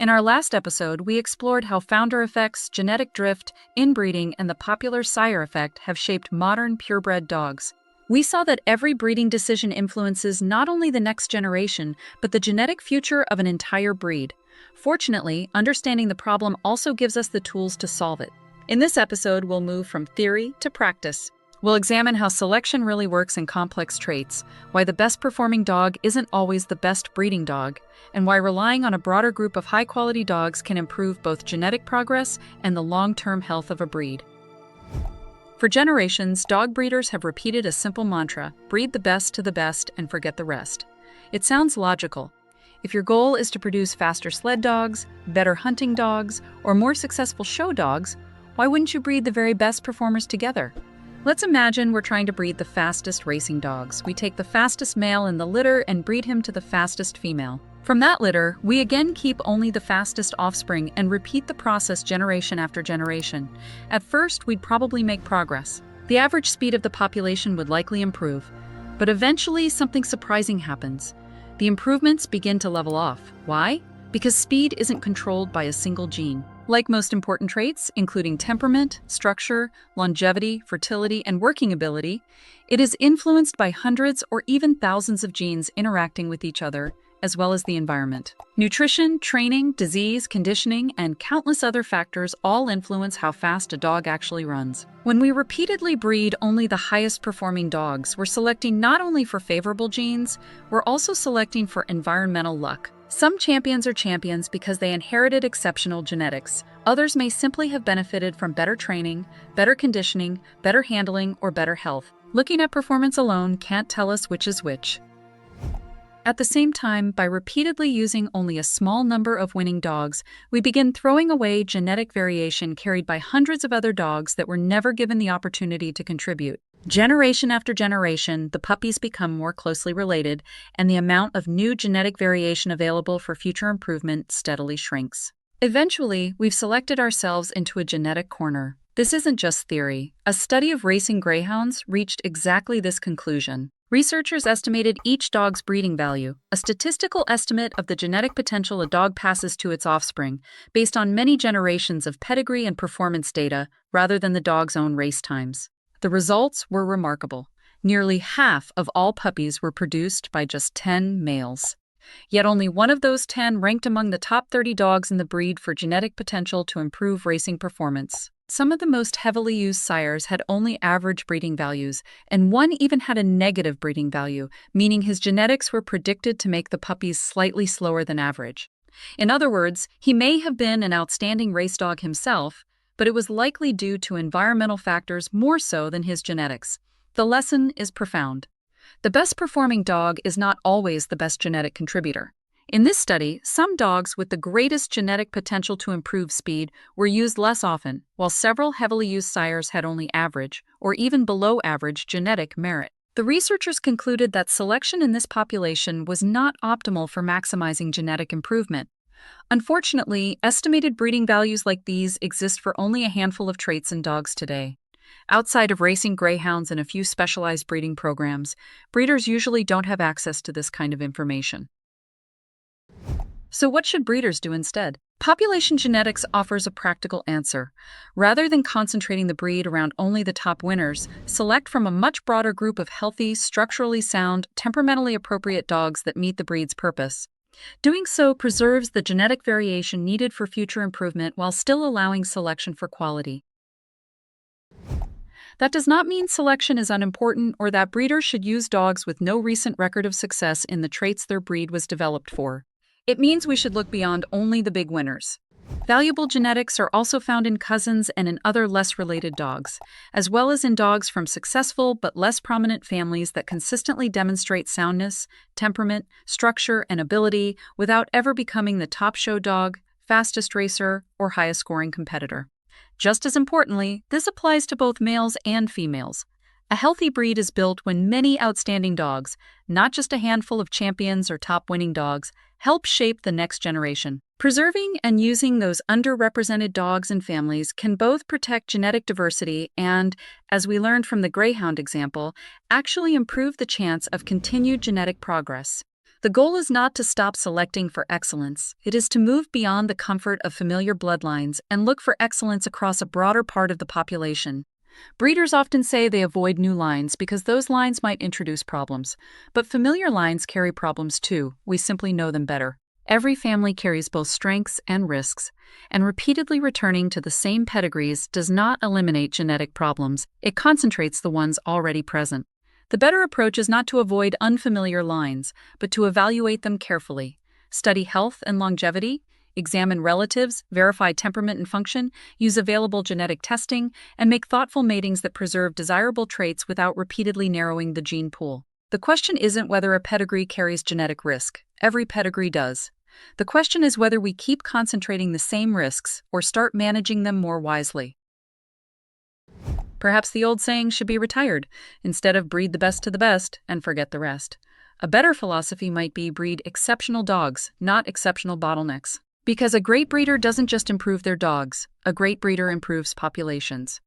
In our last episode, we explored how founder effects, genetic drift, inbreeding, and the popular sire effect have shaped modern purebred dogs. We saw that every breeding decision influences not only the next generation, but the genetic future of an entire breed. Fortunately, understanding the problem also gives us the tools to solve it. In this episode, we'll move from theory to practice. We'll examine how selection really works in complex traits, why the best-performing dog isn't always the best breeding dog, and why relying on a broader group of high-quality dogs can improve both genetic progress and the long-term health of a breed. For generations, dog breeders have repeated a simple mantra: breed the best to the best and forget the rest. It sounds logical. If your goal is to produce faster sled dogs, better hunting dogs, or more successful show dogs, why wouldn't you breed the very best performers together? Let's imagine we're trying to breed the fastest racing dogs. We take the fastest male in the litter and breed him to the fastest female. From that litter, we again keep only the fastest offspring and repeat the process generation after generation. At first, we'd probably make progress. The average speed of the population would likely improve. But eventually, something surprising happens. The improvements begin to level off. Why? Because speed isn't controlled by a single gene. Like most important traits, including temperament, structure, longevity, fertility, and working ability, it is influenced by hundreds or even thousands of genes interacting with each other, as well as the environment. Nutrition, training, disease, conditioning, and countless other factors all influence how fast a dog actually runs. When we repeatedly breed only the highest performing dogs, we're selecting not only for favorable genes, we're also selecting for environmental luck. Some champions are champions because they inherited exceptional genetics. Others may simply have benefited from better training, better conditioning, better handling, or better health. Looking at performance alone can't tell us which is which. At the same time, by repeatedly using only a small number of winning dogs, we begin throwing away genetic variation carried by hundreds of other dogs that were never given the opportunity to contribute. Generation after generation, the puppies become more closely related, and the amount of new genetic variation available for future improvement steadily shrinks. Eventually, we've selected ourselves into a genetic corner. This isn't just theory. A study of racing greyhounds reached exactly this conclusion. Researchers estimated each dog's breeding value, a statistical estimate of the genetic potential a dog passes to its offspring, based on many generations of pedigree and performance data rather than the dog's own race times. The results were remarkable. Nearly half of all puppies were produced by just 10 males. Yet only one of those 10 ranked among the top 30 dogs in the breed for genetic potential to improve racing performance. Some of the most heavily used sires had only average breeding values, and one even had a negative breeding value, meaning his genetics were predicted to make the puppies slightly slower than average. In other words, he may have been an outstanding race dog himself, but it was likely due to environmental factors more so than his genetics. The lesson is profound. The best performing dog is not always the best genetic contributor. In this study, some dogs with the greatest genetic potential to improve speed were used less often, while several heavily used sires had only average, or even below average, genetic merit. The researchers concluded that selection in this population was not optimal for maximizing genetic improvement. Unfortunately, estimated breeding values like these exist for only a handful of traits in dogs today. Outside of racing greyhounds and a few specialized breeding programs, breeders usually don't have access to this kind of information. So what should breeders do instead? Population genetics offers a practical answer. Rather than concentrating the breed around only the top winners, select from a much broader group of healthy, structurally sound, temperamentally appropriate dogs that meet the breed's purpose. Doing so preserves the genetic variation needed for future improvement while still allowing selection for quality. That does not mean selection is unimportant or that breeders should use dogs with no recent record of success in the traits their breed was developed for. It means we should look beyond only the big winners. Valuable genetics are also found in cousins and in other less related dogs, as well as in dogs from successful but less prominent families that consistently demonstrate soundness, temperament, structure, and ability without ever becoming the top show dog, fastest racer, or highest scoring competitor. Just as importantly, this applies to both males and females. A healthy breed is built when many outstanding dogs, not just a handful of champions or top-winning dogs, help shape the next generation. Preserving and using those underrepresented dogs and families can both protect genetic diversity and, as we learned from the greyhound example, actually improve the chance of continued genetic progress. The goal is not to stop selecting for excellence. It is to move beyond the comfort of familiar bloodlines and look for excellence across a broader part of the population. Breeders often say they avoid new lines because those lines might introduce problems. But familiar lines carry problems too. We simply know them better. Every family carries both strengths and risks, and repeatedly returning to the same pedigrees does not eliminate genetic problems. It concentrates the ones already present. The better approach is not to avoid unfamiliar lines, but to evaluate them carefully. Study health and longevity, examine relatives, verify temperament and function, use available genetic testing, and make thoughtful matings that preserve desirable traits without repeatedly narrowing the gene pool. The question isn't whether a pedigree carries genetic risk. Every pedigree does. The question is whether we keep concentrating the same risks or start managing them more wisely. Perhaps the old saying should be retired. Instead of breed the best to the best and forget the rest. A better philosophy might be breed exceptional dogs, not exceptional bottlenecks. Because a great breeder doesn't just improve their dogs, a great breeder improves populations.